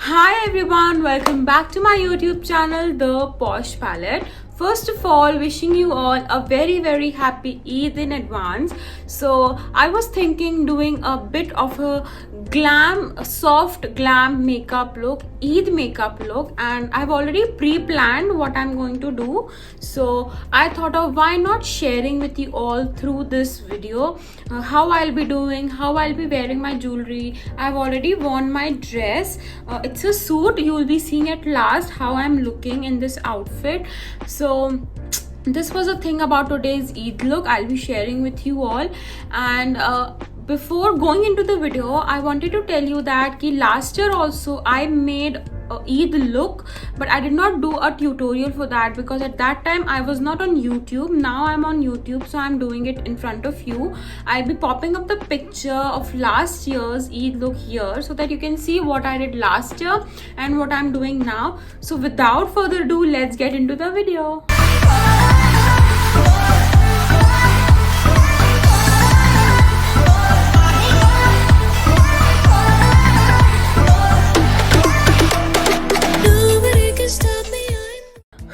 Hi everyone, welcome back to my YouTube channel, The Posh Palette. First of all, wishing you all a very happy Eid in advance. So I was thinking doing a bit of a soft glam makeup look, Eid makeup look, and I've already pre-planned what I'm going to do. So I thought of why not sharing with you all through this video how I'll be doing, how I'll be wearing my jewelry. I've already worn my dress. It's a suit. You will be seeing at last how I'm looking in this outfit. So this was a thing about today's Eid look I'll be sharing with you all. And before going into the video, I wanted to tell you that last year also I made a Eid look, but I did not do a tutorial for that because at that time I was not on YouTube. Now I'm on YouTube, so I'm doing it in front of you. I'll be popping up the picture of last year's Eid look here so that you can see what I did last year and what I'm doing now. So without further ado, let's get into the video.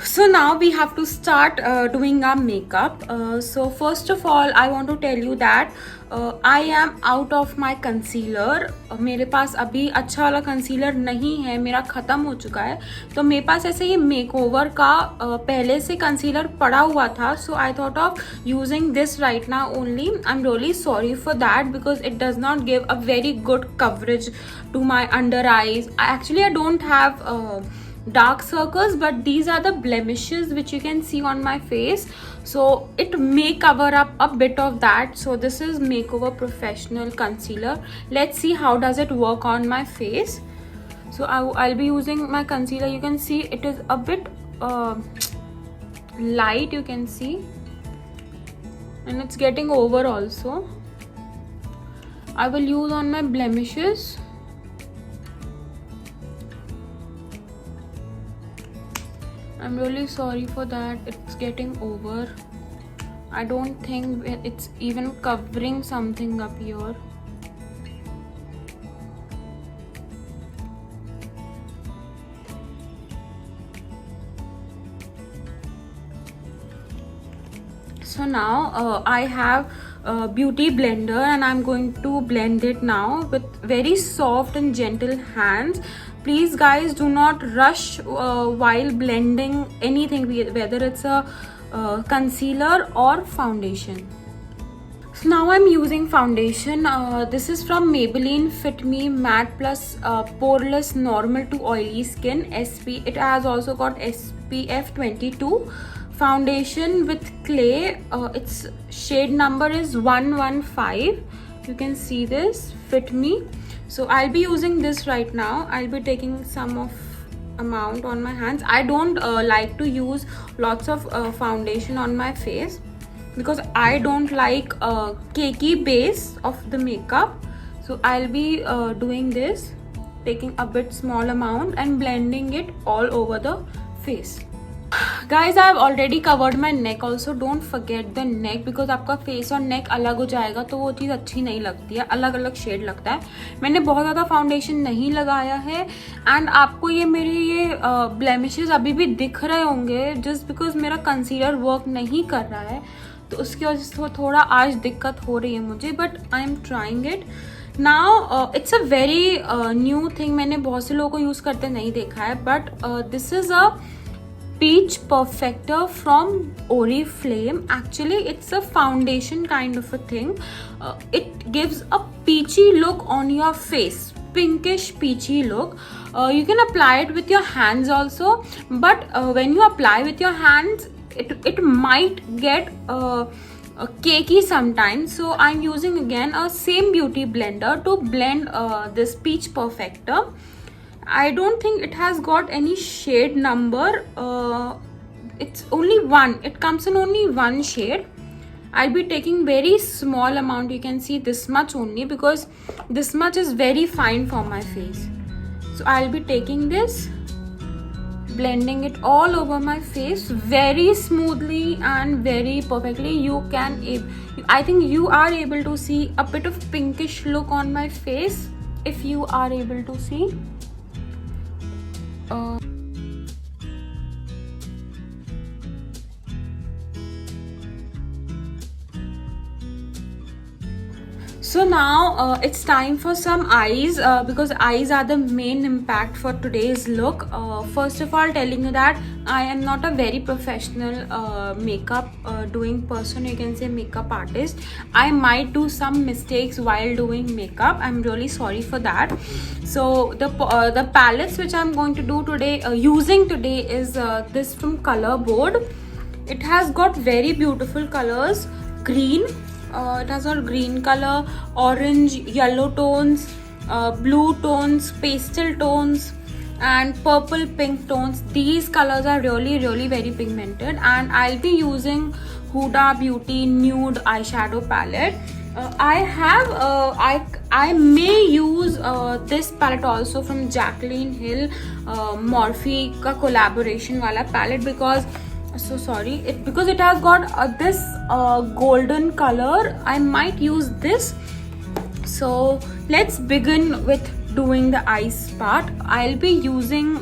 So now we have to start doing our makeup. So first of all, I want to tell you that I am out of my concealer. मेरे पास अभी अच्छा वाला concealer नहीं है, मेरा ख़त्म हो चुका है. तो मेरे पास ऐसे ही मेकओवर का पहले से कंसीलर पड़ा हुआ था. So I thought of using this right now only. I'm really sorry for that because it does not give a very good coverage to my under eyes. I don't have dark circles, but these are the blemishes which you can see on my face, so it may cover up a bit of that. So this is Makeover Professional concealer. Let's see how does it work on my face. So I'll be using my concealer. You can see it is a bit light, you can see, and it's getting over also. I will use on my blemishes. I'm really sorry for that, it's getting over. I don't think it's even covering something up here. So now I have a beauty blender and I'm going to blend it now with very soft and gentle hands. Please guys, do not rush while blending anything, whether it's a concealer or foundation. So now I'm using foundation. This is from Maybelline Fit Me Matte Plus Poreless Normal to Oily Skin SP. It has also got SPF 22. Foundation with clay. Its shade number is 115. You can see this, Fit Me. So I'll be using this right now. I'll be taking some of amount on my hands. I don't like to use lots of foundation on my face because I don't like cakey base of the makeup. So I'll be doing this, taking a bit small amount and blending it all over the face. Guys, I have already covered my neck also. Don't forget the neck because आपका face और नेक अलग हो जाएगा तो वो चीज़ अच्छी नहीं लगती है, अलग अलग शेड लगता है. मैंने बहुत ज़्यादा फाउंडेशन नहीं लगाया है एंड आपको मेरे ये ब्लेमिशेस अभी भी दिख रहे होंगे जस्ट बिकॉज मेरा कंसीलर वर्क नहीं कर रहा है, तो उसकी वजह से थोड़ा आज दिक्कत हो रही है मुझे, but I am trying it. Now it's a very new thing. मैंने बहुत से लोगों को यूज़ करते नहीं देखा है, but this is a Peach Perfector from Oriflame. Actually, it's a foundation kind of a thing. It gives a peachy look on your face, pinkish peachy look. You can apply it with your hands also, but when you apply with your hands, it might get cakey sometimes. So I'm using again a same beauty blender to blend this Peach Perfector. I don't think it has got any shade number. It's only one. It comes in only one shade. I'll be taking very small amount. You can see this much only because this much is very fine for my face. So I'll be taking this, blending it all over my face very smoothly and very perfectly. I think you are able to see a bit of pinkish look on my face if you are able to see. So now it's time for some eyes because eyes are the main impact for today's look. First of all, telling you that I am not a very professional makeup doing person. You can say makeup artist. I might do some mistakes while doing makeup. I'm really sorry for that. So the palettes which I'm going to do today, using today, is this from Color Board. It has got very beautiful colors. Green. It has a green color, orange, yellow tones, blue tones, pastel tones, and purple pink tones. These colors are really very pigmented, and I'll be using Huda Beauty nude eyeshadow palette. I may use this palette also from Jaclyn Hill Morphe का collaboration वाला palette because it has got this golden color. I might use this. So let's begin with doing the eyes part. I'll be using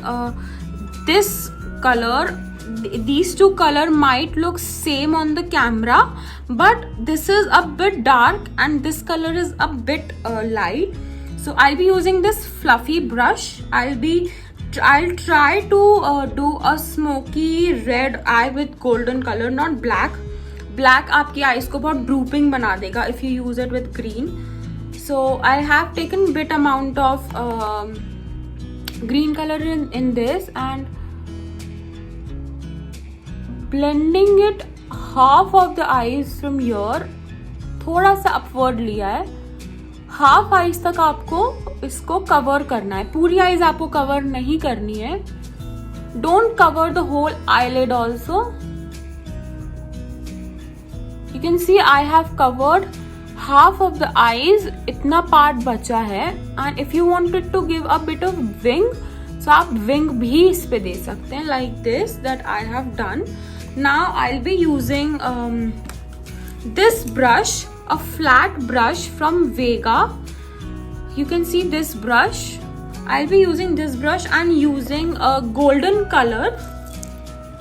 this color. These two color might look same on the camera, but this is a bit dark and this color is a bit light. So I'll be using this fluffy brush. I'll try to do a smoky red eye with golden color, not black. Black आपकी eyes को बहुत drooping बना देगा if you use it with green. So I have taken bit amount of green color in this and blending it half of the eyes from here. थोड़ा सा upward लिया है. Half eyes तक आपको इसको कवर करना है. पूरी आईज आपको कवर नहीं करनी है. Don't cover the whole eyelid also. You can see I have covered half of the eyes. इतना पार्ट बचा है. And if you wanted to give a bit of wing, so आप विंग भी इस पे दे सकते हैं, like this that I have done. Now I will be using this brush, a flat brush from Vega. You can see this brush. I'll be using this brush and using a golden color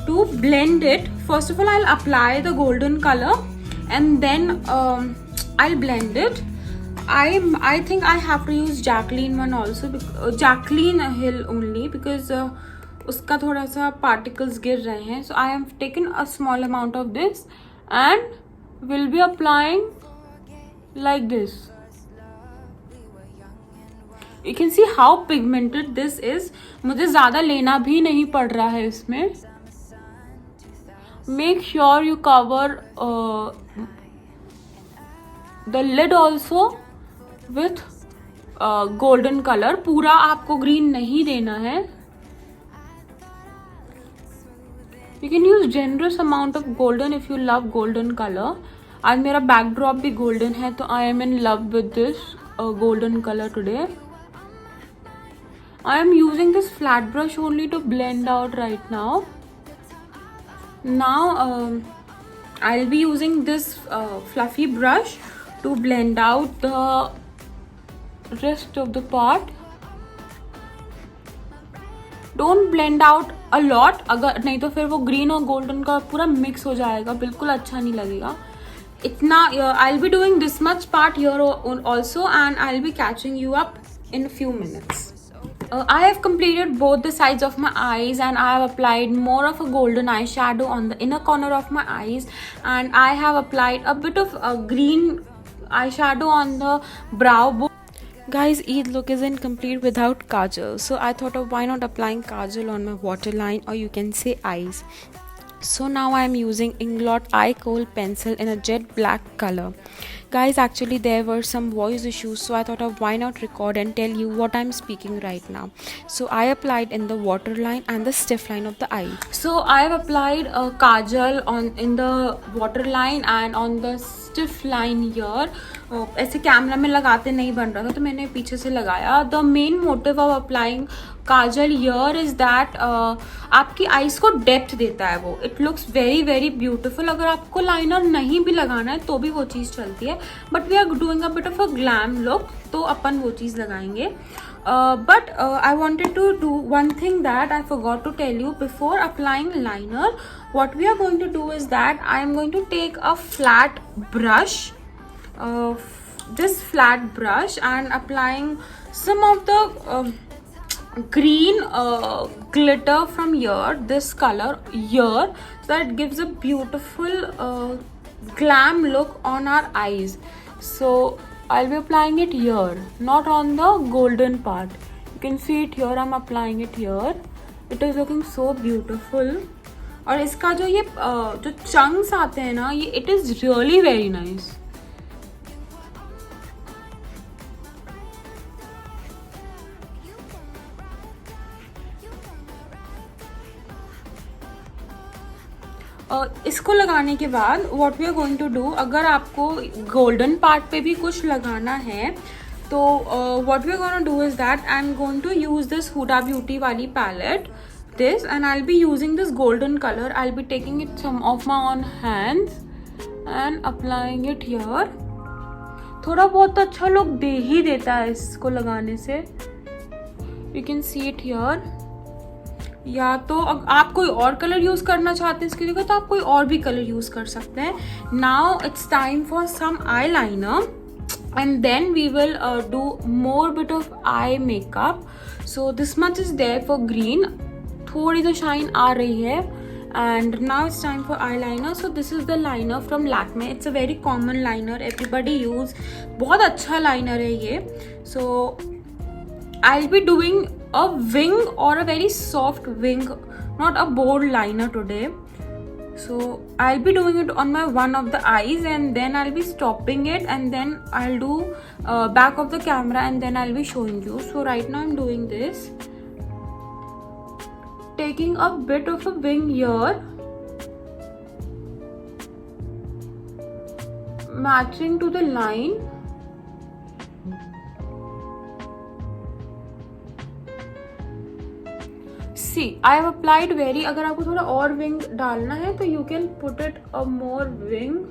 to blend it. First of all, I'll apply the golden color and then I'll blend it. I think I have to use Jaclyn one also, Jaclyn Hill only because उसका थोड़ा सा particles गिर रहे हैं. So I have taken a small amount of this and will be applying like this. You can see how pigmented this is. मुझे ज़्यादा लेना भी नहीं पड़ रहा है इसमें. Make sure you cover the lid also with golden color. पूरा आपको green नहीं देना है. You can use generous amount of golden if you love golden color. आज मेरा बैकड्रॉप भी गोल्डन है तो I am in love with this golden colour today. I am using this flat brush only to blend out right now. I will be using this fluffy brush to blend out the rest of the part. Don't blend out a lot, अगर नहीं तो फिर वो green और golden का पूरा mix हो जाएगा, बिल्कुल अच्छा नहीं लगेगा. इतना I'll be doing this much part here also and I'll be catching you up in a few minutes. I have completed both the sides of my eyes and I have applied more of a golden eyeshadow on the inner corner of my eyes and I have applied a bit of green eyeshadow on the brow bone. Guys, Eid look isn't complete without kajal, so I thought of why not applying kajal on my waterline, or you can say eyes. So now I am using Inglot Eye Kohl pencil in a jet black color. Guys, actually there were some voice issues, so I thought of why not record and tell you what I'm speaking right now. So I applied in the waterline and the stiff line of the eye. So I have applied a kajal in the waterline and on the stiff line here. ऐसे camera में लगाते नहीं बन रहा था तो मैंने पीछे से लगाया. The main motive of applying kajal यर इज दैट आपकी आईज को डेप्थ देता है वो. It looks very beautiful. अगर आपको लाइनर नहीं भी लगाना है तो भी वो चीज़ चलती है, but we are doing a bit of a glam look तो अपन वो चीज़ लगाएंगे. But I wanted to do one thing that I forgot to tell you before applying liner. What we are going to do is that I am going to take a flat brush, this flat brush, and applying some of the green glitter from here, this color here, so that it gives a beautiful glam look on our eyes. So I'll be applying it here, not on the golden part. You can see it here, I'm applying it here. It is looking so beautiful. और इसका जो ये जो chunks आते हैं ना, ये it is really very nice. इसको लगाने के बाद what we are going to do, अगर आपको गोल्डन पार्ट पे भी कुछ लगाना है तो what we are going to do is that I am going to use this Huda Beauty वाली palette, this, and I'll be using this golden color. I'll be taking it some of my own hands and applying it here. थोड़ा बहुत अच्छा look दे ही देता है इसको लगाने से. You can see it here. या तो आप कोई और कलर यूज करना चाहते हैं इसकी जगह तो आप कोई और भी कलर यूज कर सकते हैं. Now it's time for some eyeliner and then we will do more bit of eye makeup. So this much is there for green. थोड़ी तो शाइन आ रही है. And now it's time for eyeliner. So this is the liner from Lakme. It's a very common liner. Everybody use. बहुत अच्छा liner है ये. So I'll be doing a wing or a very soft wing, not a bold liner today. So I'll be doing it on my one of the eyes and then I'll be stopping it and then I'll do back of the camera and then I'll be showing you. So right now I'm doing this. Taking a bit of a wing here, matching to the line. See, I have applied very. अगर आपको थोड़ा और wing डालना है तो you can put it a more wing.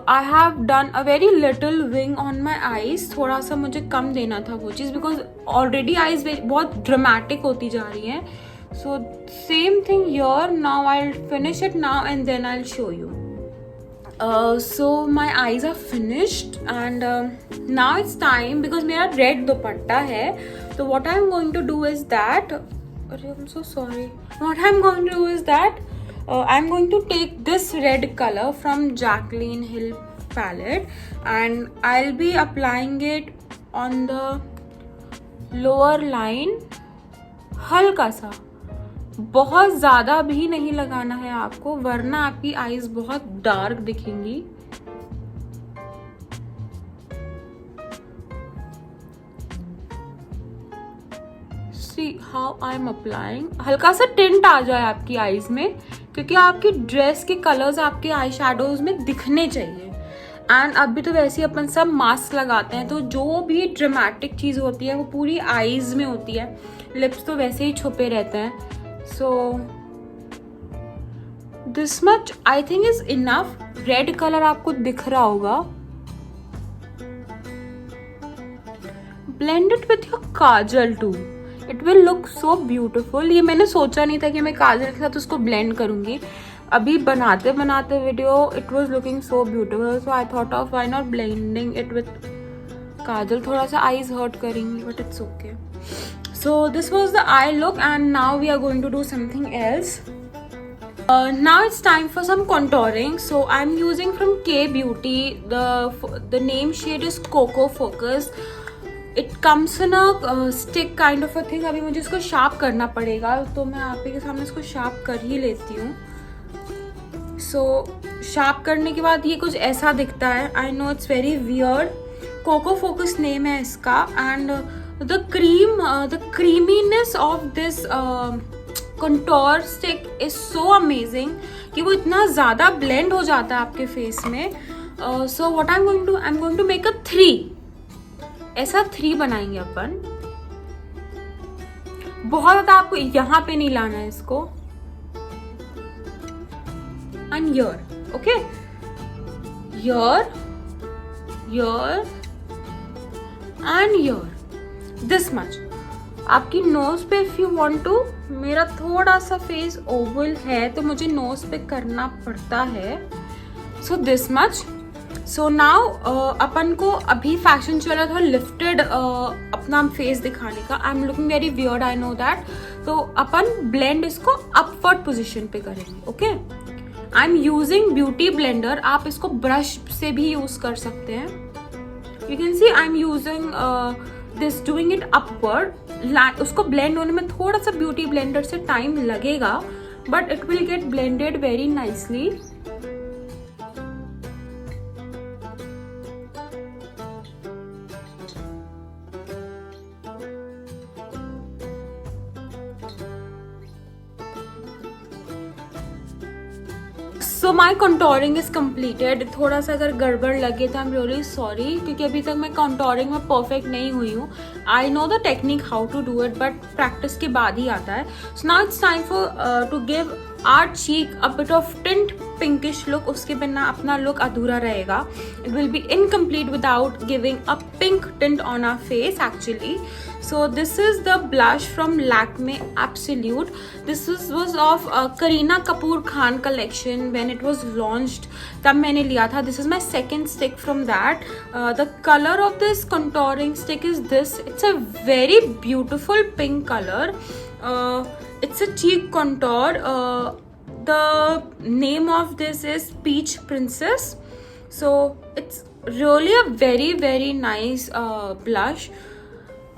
I have done a very little wing on my eyes. थोड़ा सा मुझे कम देना था वो चीज़ because already eyes बहुत dramatic होती जा रही हैं. So same thing here. Now I'll finish it now and then I'll show you. So my eyes are finished and now it's time because मेरा red दुपट्टा है. So what I'm going to do is that, I'm so sorry. What I'm going to do is that I'm going to take this red color from Jaclyn Hill palette and I'll be applying it on the lower line. हल्का सा, बहुत ज़्यादा भी नहीं लगाना है आपको वरना आपकी आईज बहुत डार्क दिखेंगी. See how I'm applying. हल्का सा टिंट आ जाए आपकी आईज में क्योंकि आपकी ड्रेस के कलर्स आपके आई शेडोज में दिखने चाहिए. एंड अभी तो वैसे ही अपन सब मास्क लगाते हैं तो जो भी ड्रामेटिक चीज़ होती है वो पूरी आईज में होती है. लिप्स तो वैसे ही छुपे रहते हैं. So this much I think is enough. Red colour आपको दिख रहा होगा. Blend it with your kajal too. It will look so beautiful. ये मैंने सोचा नहीं था कि मैं काजल के साथ उसको ब्लेंड करूंगी. अभी बनाते बनाते video it was looking so beautiful so I thought of why not blending it with kajal. थोड़ा सा आईज हर्ट करेंगी but it's okay. So this was the eye look and now we are going to do something else. Now it's time for some contouring. So I'm using from K Beauty. The name shade is Coco Focus. It comes in a stick kind of a thing. अभी मुझे इसको sharp करना पड़ेगा तो मैं आप ही के सामने इसको शार्प कर ही लेती हूँ. सो शार्प करने के बाद ये कुछ ऐसा दिखता है. I know it's very weird. Coco focus name है इसका. And the creaminess of this contour stick is so amazing कि वो इतना ज़्यादा ब्लेंड हो जाता है आपके फेस में. So what I am going to make a 3. ऐसा 3 बनाएंगे अपन. बहुत ज़्यादा आपको यहाँ पे नहीं लाना है इसको. And ear, okay, ear, ear and ear, this much. आपकी नोज पे इफ यू वांट टू, मेरा थोड़ा सा फेस ओवल है तो मुझे नोज पे करना पड़ता है. So this much. So now अपन को अभी फैशन चला था लिफ्टेड अपना फेस दिखाने का. I am looking very weird, I know that. तो अपन ब्लेंड इसको अपवर्ड पोजिशन पे करेंगे. Okay, I am using beauty blender. आप इसको ब्रश से भी यूज कर सकते हैं. You can see I am using this, doing it upward. उसको ब्लेंड होने में थोड़ा सा ब्यूटी ब्लेंडर से टाइम लगेगा, but it will get blended very nicely. So my contouring is completed. थोड़ा सा अगर गड़बड़ लगे तो आई एम रियली सॉरी, क्योंकि अभी तक मैं कंटोरिंग में परफेक्ट नहीं हुई हूँ. I know the technique how to do it, but practice के बाद ही आता है. So now it's time for to give our cheek a bit of tint pinkish look. उसके बिना अपना लुक अधूरा रहेगा. It will be incomplete without giving a pink tint on our face actually. So this is the blush from Lakme Absolute. This was of Kareena Kapoor Khan collection when it was launched. तब मैंने लिया था. This is my second stick from that. The color of this contouring stick is this. It's a very beautiful pink color. It's a cheek contour. The name of this is Peach Princess. So it's really a very very nice blush.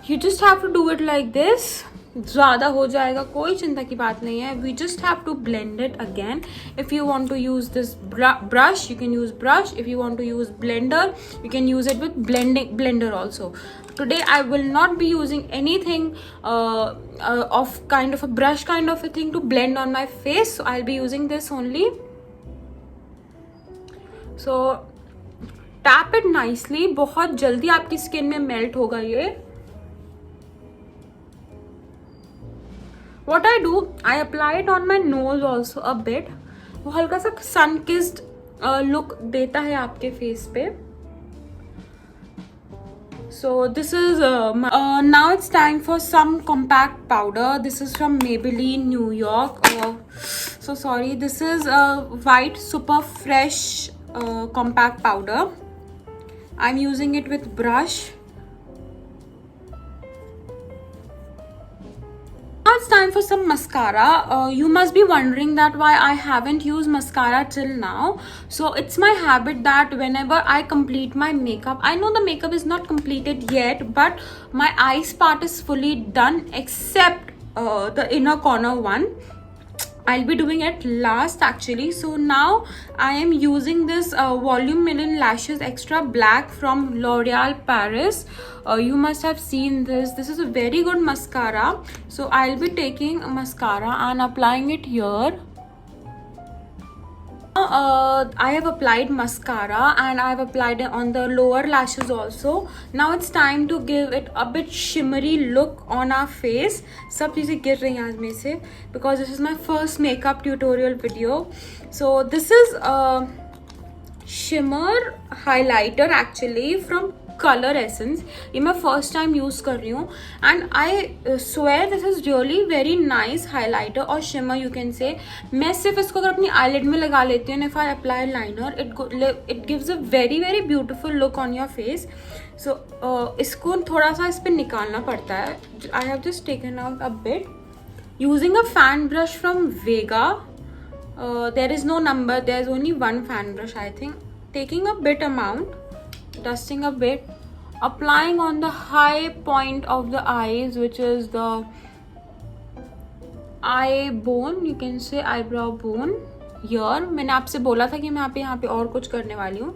You just have to do it like this. ज़्यादा हो जाएगा, कोई चिंता की बात नहीं है. We just have to blend it again. If you want to use this brush, you can use brush. If you want to use blender, you can use it with blender also. Today I will not be using anything of kind of a brush kind of a thing to blend on my face. So I'll be using this only. So tap it nicely. बहुत जल्दी आपकी skin में melt होगा ये. What I do, I apply it on my nose also a bit. वो हल्का सा sun kissed look देता है आपके फेस पे. So this is now it's time for some compact powder. This is from Maybelline New York. So sorry, this is white super fresh compact powder. I'm using it with brush. Now it's time for some mascara. You must be wondering that why I haven't used mascara till now. So it's my habit that whenever I complete my makeup, I know the makeup is not completed yet, but my eyes part is fully done except the inner corner one. I'll be doing it last actually. So now I am using this Volume Million Lashes Extra Black from L'Oreal Paris. You must have seen this. This is a very good mascara. So I'll be taking a mascara and applying it here. I have applied mascara and I have applied it on the lower lashes also. Now it's time to give it a bit shimmery look on our face. सब चीज़ें गिर रही हैं आज में से because this is my first makeup tutorial video. So this is a shimmer highlighter actually from Color Essence. ये मैं फर्स्ट टाइम यूज़ कर रही हूँ and I swear this is really very nice highlighter और शिमर यू कैन से. मैं सिर्फ इसको अगर अपनी आईलिड में लगा लेती हूँ, if I apply liner it gives a very very beautiful look on your face. So इसको थोड़ा सा इस पर निकालना पड़ता है. I have just taken out a bit using a fan brush from Vega. There is no number, there is only one fan brush I think. Taking a bit amount, dusting a bit, applying on the high point of the eyes, which is the eye bone, you can say eyebrow bone here. मैंने आपसे बोला था कि मैं यहाँ पे और कुछ करने वाली हूँ.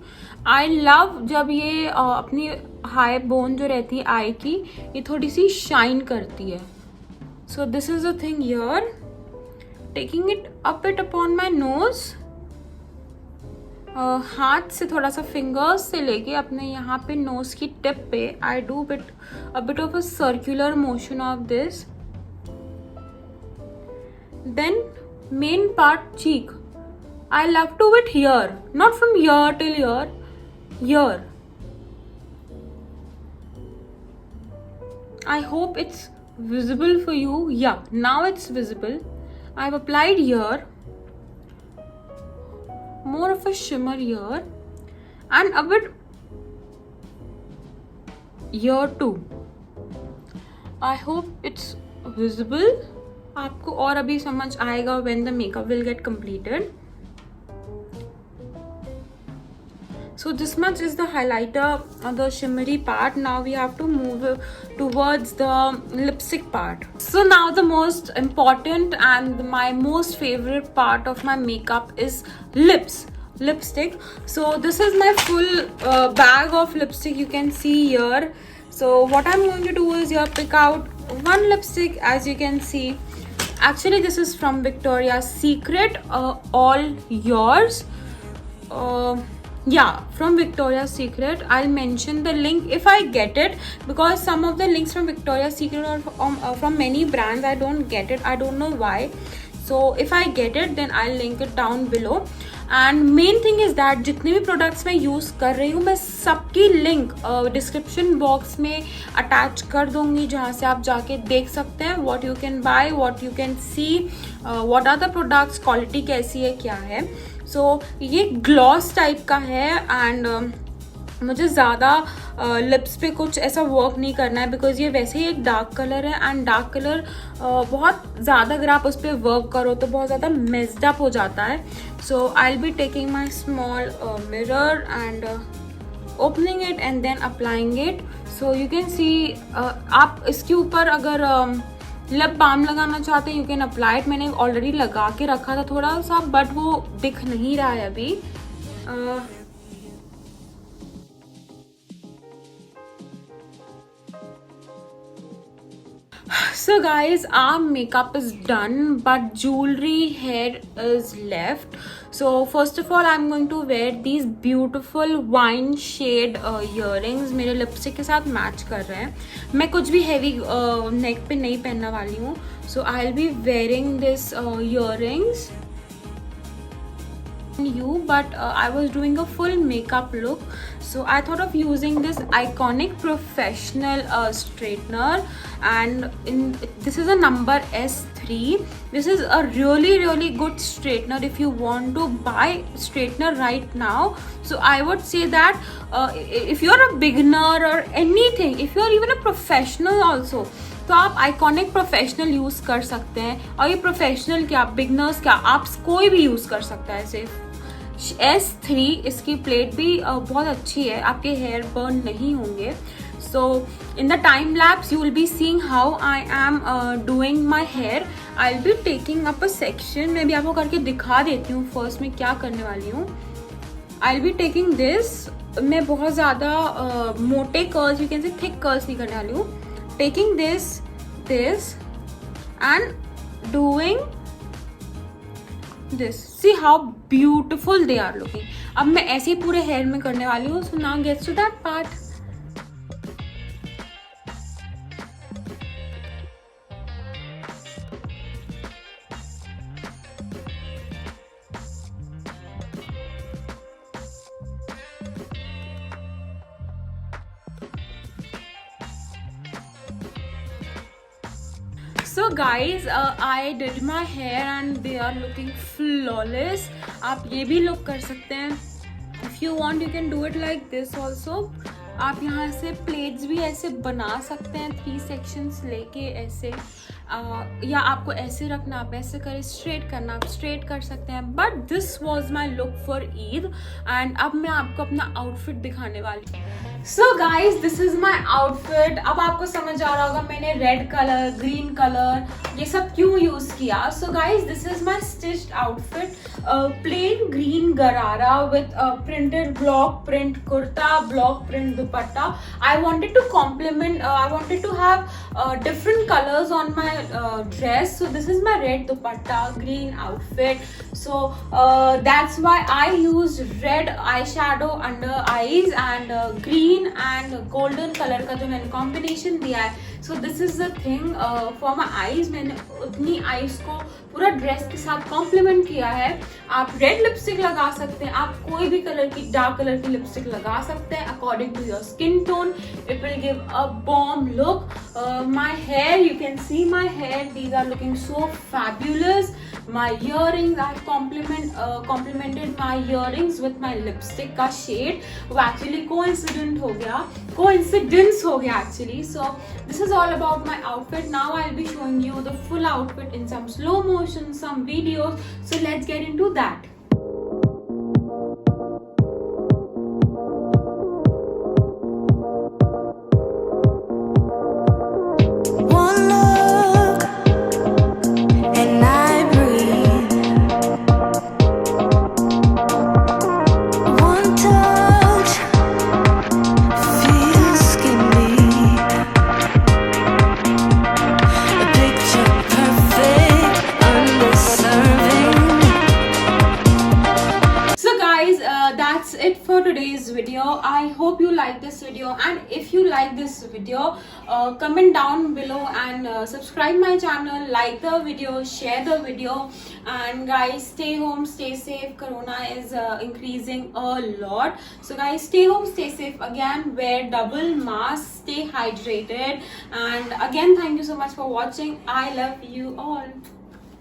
I love जब ये अपनी high bone जो रहती है आई की, ये थोड़ी सी शाइन करती है. So this is the thing here. Taking it a bit upon my nose. हाथ से थोड़ा सा फिंगर्स से लेके अपने यहाँ पे नोज की टिप पे I do a bit of a circular motion of this. Then main part cheek, I love to it here, not from here till here, here. I hope it's visible for you. Yeah, now it's visible. I've applied here, more of a shimmer here, and a bit here too. I hope it's visible. आपको और अभी समझ आएगा when the makeup will get completed. So this much is the highlighter, the shimmery part. Now we have to move towards the lipstick part. So now the most important and my most favorite part of my makeup is lipstick. So this is my full bag of lipstick, you can see here. So what I'm going to do is here pick out one lipstick. As you can see, actually this is from Victoria's Secret, all yours. Yeah, from Victoria's Secret. I'll mention the link if I get it, because some of the links from Victoria's Secret are from many brands. I don't get it, I don't know why. So if I get it, then I'll link it down below. And main thing is that जितने भी products मैं use कर रही हूँ, मैं सबकी link description box में attach कर दूँगी, जहाँ से आप जाके देख सकते हैं what you can buy, what you can see, what are the products, quality कैसी है, क्या है. So ये ग्लॉस टाइप का है एंड मुझे ज़्यादा लिप्स पे कुछ ऐसा वर्क नहीं करना है, बिकॉज ये वैसे ही एक डार्क कलर है एंड डार्क कलर बहुत ज़्यादा अगर आप उस पर वर्क करो तो बहुत ज़्यादा मेस्ड अप हो जाता है. So I will be taking my small mirror and opening it and then applying it. So you can see, आप इसके ऊपर अगर लिप बाम लगाना चाहते हैं यू कैन अप्लाई इट. मैंने ऑलरेडी लगा के रखा था थोड़ा सा, बट वो दिख नहीं रहा है अभी. So guys, our makeup is done, but jewelry hair is left. So first of all, I'm going to wear these beautiful wine shade earrings. मेरे लिपस्टिक के साथ मैच कर रहे हैं. मैं कुछ भी heavy neck पे नहीं पहनने वाली हूँ. So I'll be wearing this earrings. But I was doing a full makeup look, so I thought of using this iconic professional straightener, and this is a number S3. This is a really good straightener if you want to buy straightener right now. So I would say that if you're a beginner or anything, if you're even a professional also, तो आप iconic professional use कर सकते हैं. और ये professional क्या, beginners क्या, आप कोई भी यूज़ कर सकता है. सिर्फ S3 इसकी प्लेट भी बहुत अच्छी है, आपके हेयर बर्न नहीं होंगे. So in the time lapse you will be seeing how I am doing my hair. I will be taking up a section. मैं भी आपको करके दिखा देती हूँ फर्स्ट में क्या करने वाली हूँ. आई विल बी टेकिंग दिस. मैं बहुत ज़्यादा मोटे curls, you can say thick curls नहीं करने वाली हूँ. Taking this and doing this. See how beautiful they are looking. अब मैं ऐसे ही पूरे हेयर में करने वाली हूँ. So now gets to that part. So guys, I did my hair and they are looking flawless. आप ये भी look कर सकते हैं. If you want, you can do it like this also. आप यहाँ से प्लेट्स भी ऐसे बना सकते हैं, 3 सेक्शंस लेके ऐसे, या आपको ऐसे रखना, आप ऐसे करें, स्ट्रेट करना, आप स्ट्रेट कर सकते हैं. But this was my look for Eid. And अब मैं आपको अपना आउटफिट दिखाने वाली हूँ. सो guys, this is my outfit. अब आपको समझ आ रहा होगा मैंने रेड कलर, ग्रीन कलर, ये सब क्यों यूज किया. So guys, this is my stitched outfit. Plain green gharara with printed block print kurta, block print dupatta. I wanted to complement, I wanted to have different colors on my dress. So this is my red dupatta, green outfit. So that's why I use red eyeshadow under eyes and green and golden color का जो मैंने combination दिया है. So this is the thing for my eyes. मैंने उतनी eyes को पूरा dress के साथ कॉम्प्लीमेंट किया है. आप रेड लिपस्टिक लगा सकते हैं, आप कोई भी कलर की डार्क कलर की लिपस्टिक लगा सकते हैं according to your skin tone. It will give a bomb look. My hair, you can see my hair, these are looking so fabulous. My earrings, I've complimented my earrings with my lipstick का shade. वो actually coincidence हो गया actually. So this is all about my outfit. Now I'll be showing you the full outfit in some slow motion, some videos. So let's get into that. That's it for today's video. I hope you like this video, and if you like this video, comment down below and subscribe my channel, like the video, share the video, and guys, stay home, stay safe. Corona is increasing a lot, so guys, stay home, stay safe. Again, wear double mask, stay hydrated, and again, thank you so much for watching. I love you all.